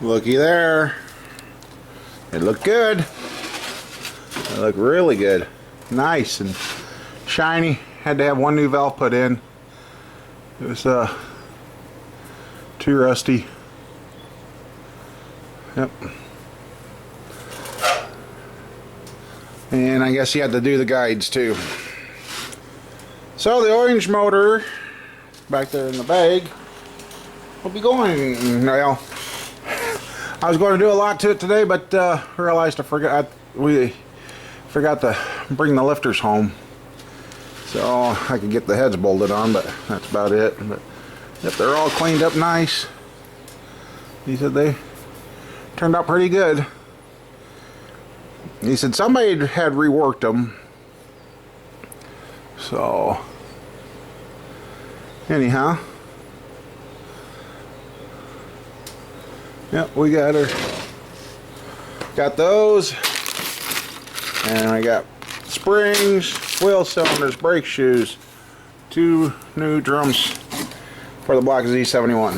Looky there. It looked good. It looked really good. Nice and shiny. Had to have one new valve put in. It was too rusty. Yep. And I guess you had to do the guides too. So the orange motor back there in the bag will be going. Well, I was going to do a lot to it today, but realized we forgot to bring the lifters home, so I could get the heads bolted on, but that's about it. But yep, they're all cleaned up nice. He said they turned out pretty good. He said somebody had reworked them. So anyhow, yep, we got those, and I got springs, wheel cylinders, brake shoes, 2 new drums for the Black Z71,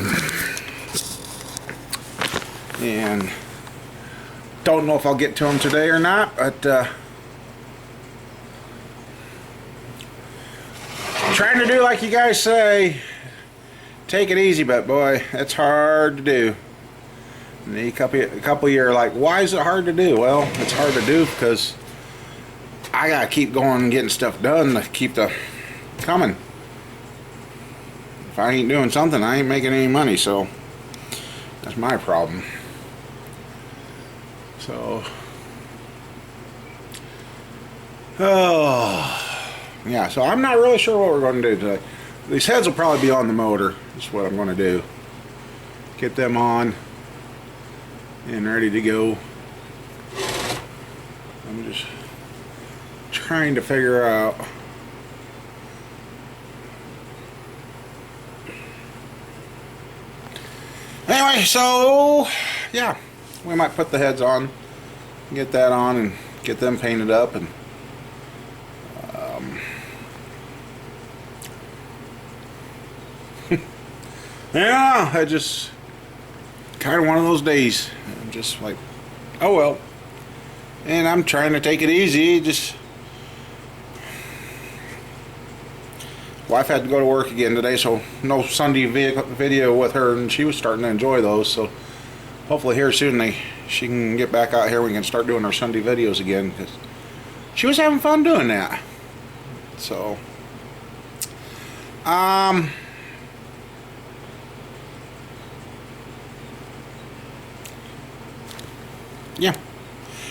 and don't know if I'll get to them today or not, but trying to do like you guys say, take it easy, but boy, it's hard to do. And a couple of you are like, why is it hard to do? Well, it's hard to do because I gotta keep going and getting stuff done to keep the coming. If I ain't doing something, I ain't making any money, so that's my problem. So, yeah, so I'm not really sure what we're going to do today. These heads will probably be on the motor. That's what I'm going to do. Get them on and ready to go. I'm just trying to figure out anyway, so yeah, we might put the heads on, get that on, and get them painted up, and yeah, I just kind of one of those days. I'm just like, oh well. And I'm trying to take it easy. Just wife had to go to work again today, so no Sunday video with her, and she was starting to enjoy those. So hopefully here soon she can get back out here. We can start doing our Sunday videos again, because she was having fun doing that. So yeah,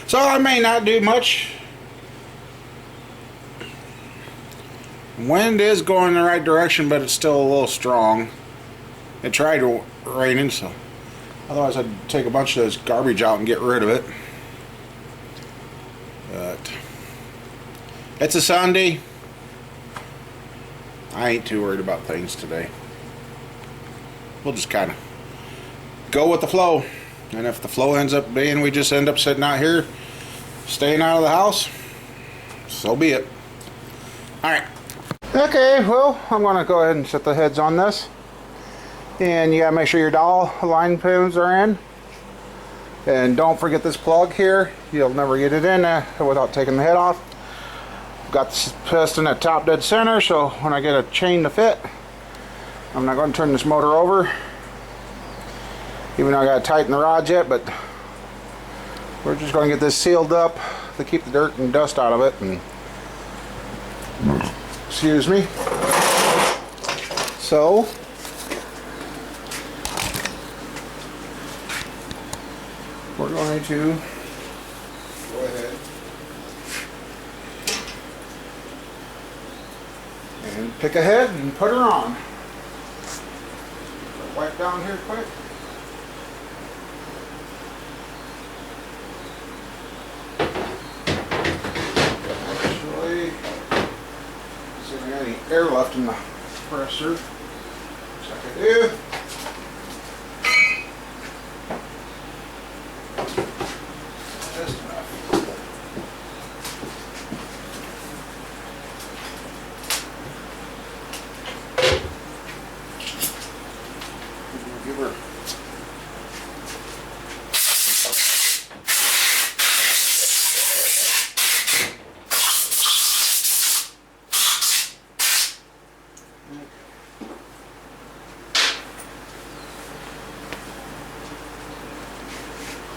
so I may not do much. Wind is going in the right direction, but it's still a little strong. It tried raining, so otherwise I'd take a bunch of this garbage out and get rid of it. But it's a Sunday. I ain't too worried about things today. We'll just kind of go with the flow. And if the flow ends up being we just end up sitting out here, staying out of the house, so be it. Alright. Okay, well, I'm going to go ahead and set the heads on this. And you got to make sure your dowel line pins are in. And don't forget this plug here. You'll never get it in without taking the head off. Got the piston at top dead center, so when I get a chain to fit, I'm not going to turn this motor over. Even though I got to tighten the rods yet, but we're just going to get this sealed up to keep the dirt and dust out of it. And excuse me. So we're going to go ahead and pick a head and put her on. Wipe down here quick. Any air left in the compressor. Looks like I do. Just enough. Give her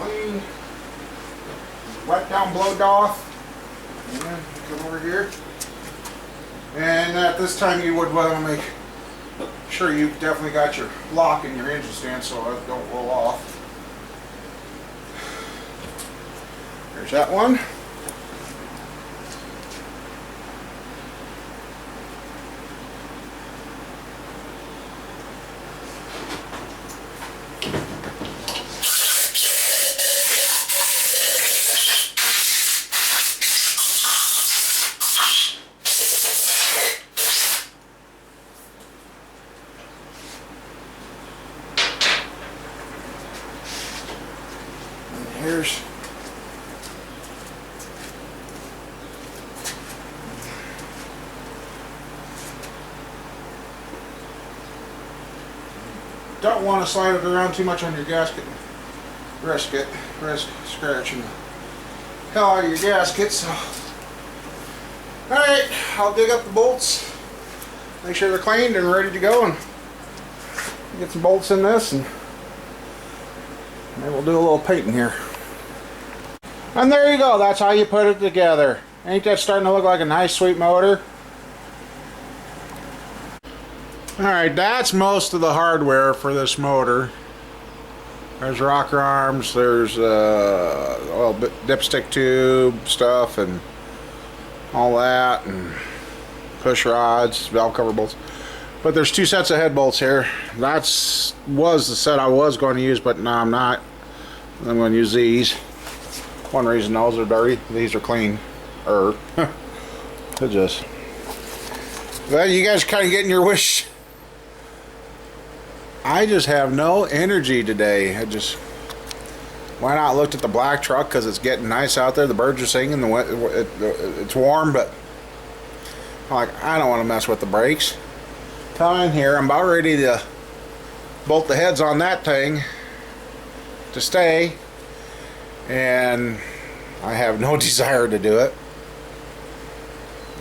clean. Wet down, blowed off. And then come over here. And at this time you would want to make sure you've definitely got your lock in your engine stand so it don't roll off. There's that one. Here's don't want to slide it around too much on your gasket. Risk scratching the hell out of your gasket. So, all right, I'll dig up the bolts, make sure they're cleaned and ready to go, and get some bolts in this, and maybe we'll do a little painting here. And there you go, that's how you put it together. Ain't that starting to look like a nice sweet motor? Alright, that's most of the hardware for this motor. There's rocker arms, there's oil dipstick tube stuff and all that, and push rods, valve cover bolts. But there's two sets of head bolts here. Was the set I was going to use, but no, I'm not. I'm going to use these. One reason those are dirty, these are clean. They're just. Well, you guys are kind of getting your wish. I just have no energy today. Why not looked at the black truck because it's getting nice out there. The birds are singing. It's warm, but I'm like, I don't want to mess with the brakes. Come in here. I'm about ready to bolt the heads on that thing to stay, and I have no desire to do it.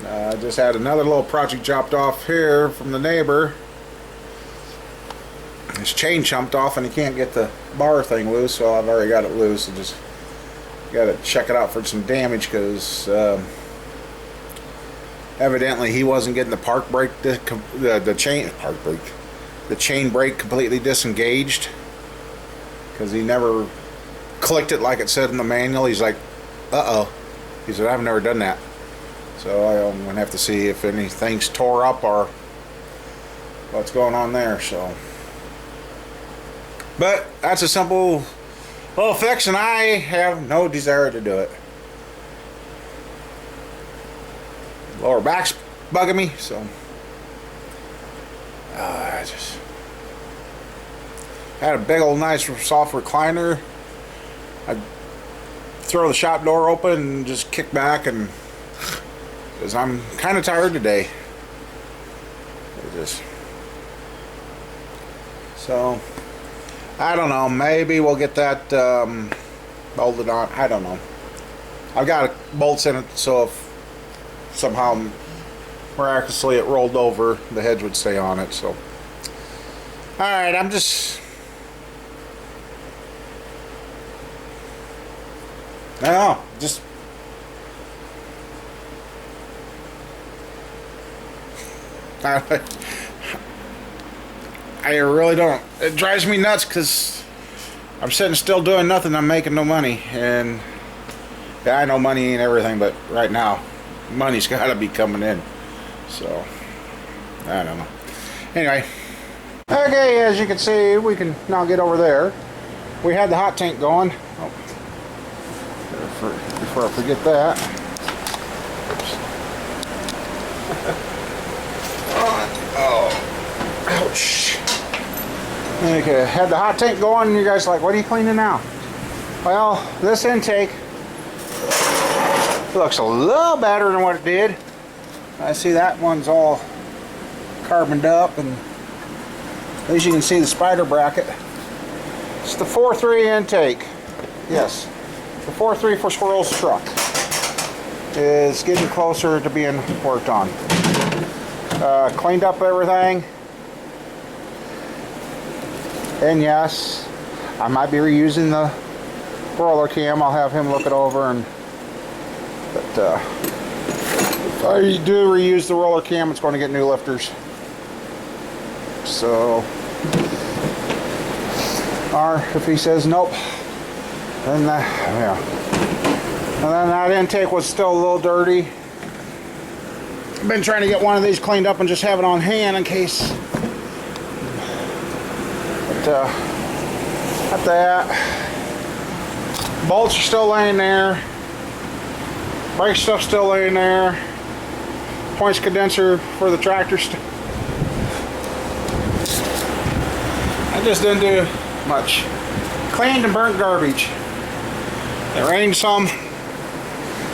I just had another little project chopped off here from the neighbor. His chain jumped off and he can't get the bar thing loose, so I've already got it loose. I just got to check it out for some damage because evidently he wasn't getting the park brake, the chain brake completely disengaged because he never clicked it like it said in the manual. He's like, uh-oh. He said, I've never done that. So I'm going to have to see if anything's tore up or what's going on there. So, but that's a simple little fix, and I have no desire to do it. Lower back's bugging me, so I just had a big old nice soft recliner. I throw the shop door open and just kick back, and because I'm kind of tired today. So I don't know, maybe we'll get that bolted on. I don't know. I've got bolts in it, so if somehow miraculously it rolled over, the heads would stay on it. So alright, I'm just I really don't. It drives me nuts because I'm sitting still doing nothing. I'm making no money, and yeah, I know money ain't everything, but right now money's got to be coming in. So I don't know. Anyway, okay, as you can see, we can now get over there. We had the hot tank going. Oh, before I forget that. Oops. Oh, ouch. Okay, had the hot tank going, and you guys are like, what are you cleaning now? Well, this intake looks a little better than what it did. I see that one's all carboned up, and at least you can see the spider bracket. It's the 4.3 intake. Yes, the 4.3 for Squirrel's truck is getting closer to being worked on. Cleaned up everything. And yes, I might be reusing the roller cam, I'll have him look it over. But if I do reuse the roller cam, it's going to get new lifters. So, or if he says nope, then yeah. And then that intake was still a little dirty. I've been trying to get one of these cleaned up and just have it on hand in case. But got that. Bolts are still laying there. Brake stuff still laying there. Points condenser for the tractor. I just didn't do much. Cleaned and burnt garbage. It rained some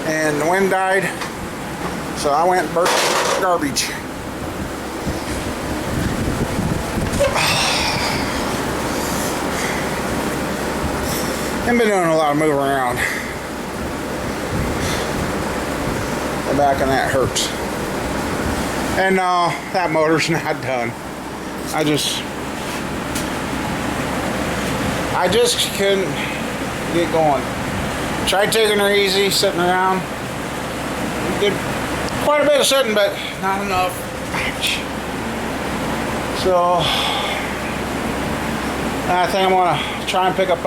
and the wind died, so I went and burnt garbage. I've been doing a lot of moving around. The back of that hurts. And that motor's not done. I just couldn't get going. Tried taking her easy, sitting around. Did quite a bit of sitting, but not enough. So I think I'm gonna try and pick up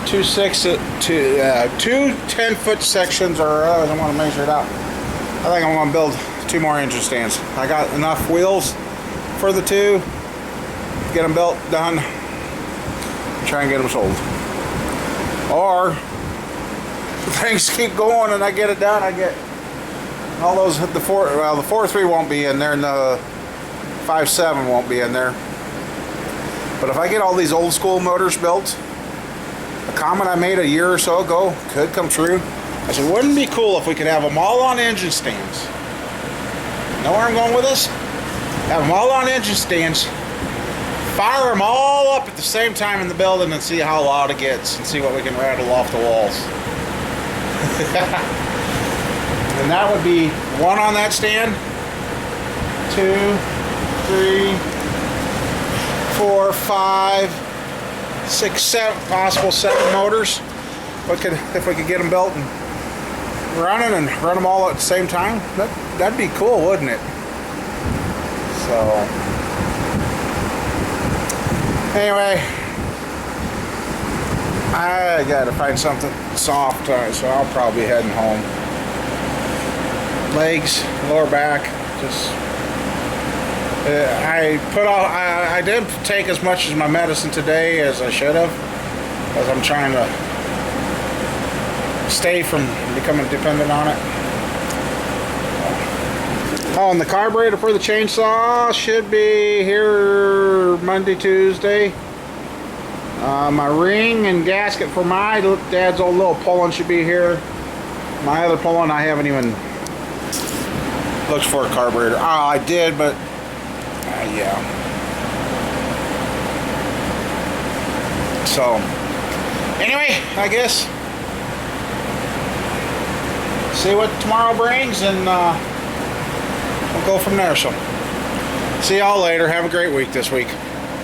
two 10-foot sections, or I want to measure it out. I think I'm gonna build 2 more engine stands. I got enough wheels for the 2. Get them built, done. Try and get them sold. Or things keep going and I get it done. I get all those, the 4.3 won't be in there, and the 5.7 won't be in there. But if I get all these old school motors built, a comment I made a year or so ago could come true. I said, wouldn't it be cool if we could have them all on engine stands? Know where I'm going with this? Have them all on engine stands. Fire them all up at the same time in the building and see how loud it gets and see what we can rattle off the walls. And that would be 1 on that stand, 2, 3, 4, 5, 6, 7, possible 7 motors. If we could get them built and running and run them all at the same time, that'd be cool, wouldn't it? So anyway, I gotta find something soft, so I'll probably be heading home. Legs, lower back, just I didn't take as much as my medicine today as I should have, because I'm trying to stay from becoming dependent on it. Oh, and the carburetor for the chainsaw should be here Monday, Tuesday. My ring and gasket for my dad's old little Poland should be here. My other Poland, I haven't even looked for a carburetor. Oh, I did, but yeah. So anyway, I guess see what tomorrow brings, and we'll go from there. So see y'all later. Have a great week this week.